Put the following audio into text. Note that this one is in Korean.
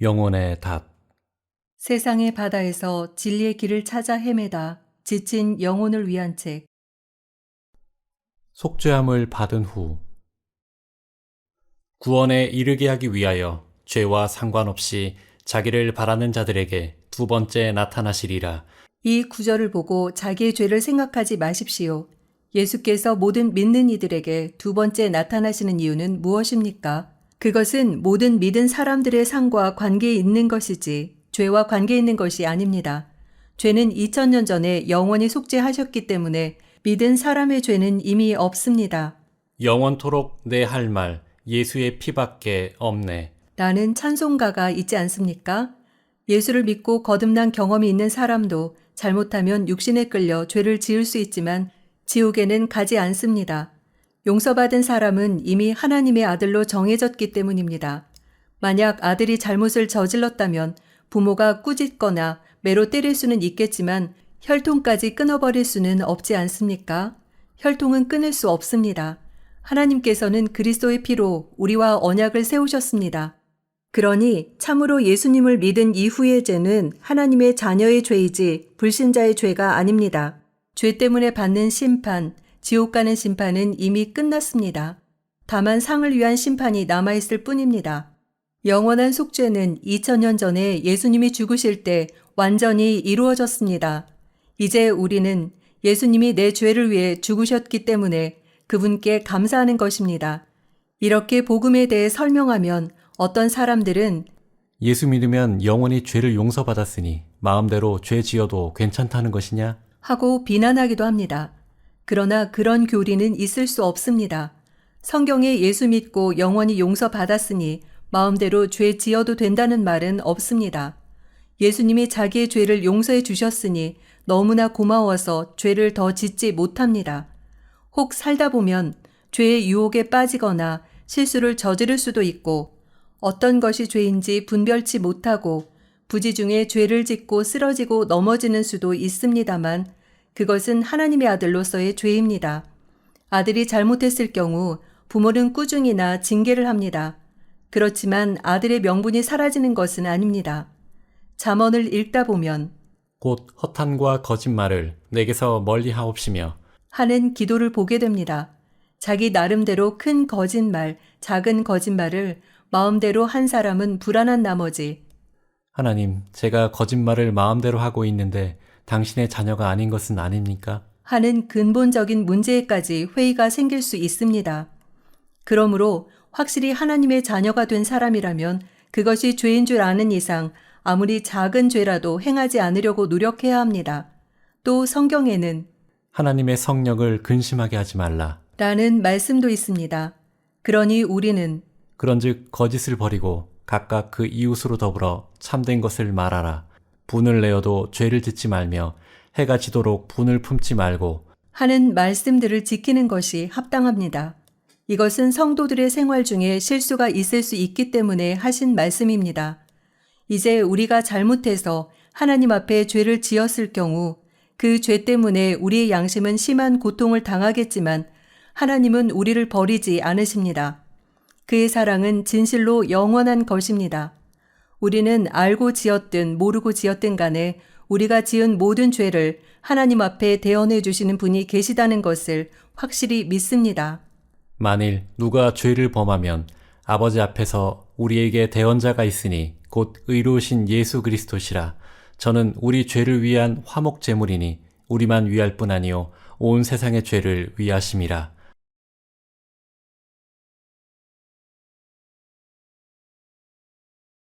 영혼의 닷. 세상의 바다에서 진리의 길을 찾아 헤매다 지친 영혼을 위한 책. 속죄함을 받은 후 구원에 이르게 하기 위하여 죄와 상관없이 자기를 바라는 자들에게 두 번째 나타나시리라. 이 구절을 보고 자기의 죄를 생각하지 마십시오. 예수께서 모든 믿는 이들에게 두 번째 나타나시는 이유는 무엇입니까? 그것은 모든 믿은 사람들의 상과 관계에 있는 것이지 죄와 관계 있는 것이 아닙니다. 죄는 2000년 전에 영원히 속죄하셨기 때문에 믿은 사람의 죄는 이미 없습니다. 영원토록 내 할 말 예수의 피밖에 없네. 라는 찬송가가 있지 않습니까? 예수를 믿고 거듭난 경험이 있는 사람도 잘못하면 육신에 끌려 죄를 지을 수 있지만 지옥에는 가지 않습니다. 용서받은 사람은 이미 하나님의 아들로 정해졌기 때문입니다. 만약 아들이 잘못을 저질렀다면 부모가 꾸짖거나 매로 때릴 수는 있겠지만 혈통까지 끊어버릴 수는 없지 않습니까? 혈통은 끊을 수 없습니다. 하나님께서는 그리스도의 피로 우리와 언약을 세우셨습니다. 그러니 참으로 예수님을 믿은 이후의 죄는 하나님의 자녀의 죄이지 불신자의 죄가 아닙니다. 죄 때문에 받는 심판, 지옥 가는 심판은 이미 끝났습니다. 다만 상을 위한 심판이 남아있을 뿐입니다. 영원한 속죄는 2000년 전에 예수님이 죽으실 때 완전히 이루어졌습니다. 이제 우리는 예수님이 내 죄를 위해 죽으셨기 때문에 그분께 감사하는 것입니다. 이렇게 복음에 대해 설명하면 어떤 사람들은 예수 믿으면 영원히 죄를 용서받았으니 마음대로 죄 지어도 괜찮다는 것이냐? 하고 비난하기도 합니다. 그러나 그런 교리는 있을 수 없습니다. 성경에 예수 믿고 영원히 용서받았으니 마음대로 죄 지어도 된다는 말은 없습니다. 예수님이 자기의 죄를 용서해 주셨으니 너무나 고마워서 죄를 더 짓지 못합니다. 혹 살다 보면 죄의 유혹에 빠지거나 실수를 저지를 수도 있고 어떤 것이 죄인지 분별치 못하고 부지 중에 죄를 짓고 쓰러지고 넘어지는 수도 있습니다만 그것은 하나님의 아들로서의 죄입니다. 아들이 잘못했을 경우 부모는 꾸중이나 징계를 합니다. 그렇지만 아들의 명분이 사라지는 것은 아닙니다. 잠언을 읽다 보면 곧 허탄과 거짓말을 내게서 멀리 하옵시며 하는 기도를 보게 됩니다. 자기 나름대로 큰 거짓말, 작은 거짓말을 마음대로 한 사람은 불안한 나머지 하나님, 제가 거짓말을 마음대로 하고 있는데 당신의 자녀가 아닌 것은 아닙니까? 하는 근본적인 문제에까지 회의가 생길 수 있습니다. 그러므로 확실히 하나님의 자녀가 된 사람이라면 그것이 죄인 줄 아는 이상 아무리 작은 죄라도 행하지 않으려고 노력해야 합니다. 또 성경에는 하나님의 성령을 근심하게 하지 말라. 라는 말씀도 있습니다. 그러니 우리는 그런즉 거짓을 버리고 각각 그 이웃으로 더불어 참된 것을 말하라. 분을 내어도 죄를 짓지 말며 해가 지도록 분을 품지 말고 하는 말씀들을 지키는 것이 합당합니다. 이것은 성도들의 생활 중에 실수가 있을 수 있기 때문에 하신 말씀입니다. 이제 우리가 잘못해서 하나님 앞에 죄를 지었을 경우 그 죄 때문에 우리의 양심은 심한 고통을 당하겠지만 하나님은 우리를 버리지 않으십니다. 그의 사랑은 진실로 영원한 것입니다. 우리는 알고 지었든 모르고 지었든 간에 우리가 지은 모든 죄를 하나님 앞에 대언해 주시는 분이 계시다는 것을 확실히 믿습니다. 만일 누가 죄를 범하면 아버지 앞에서 우리에게 대언자가 있으니 곧 의로우신 예수 그리스도시라. 저는 우리 죄를 위한 화목 제물이니 우리만 위할 뿐 아니요 온 세상의 죄를 위하심이라.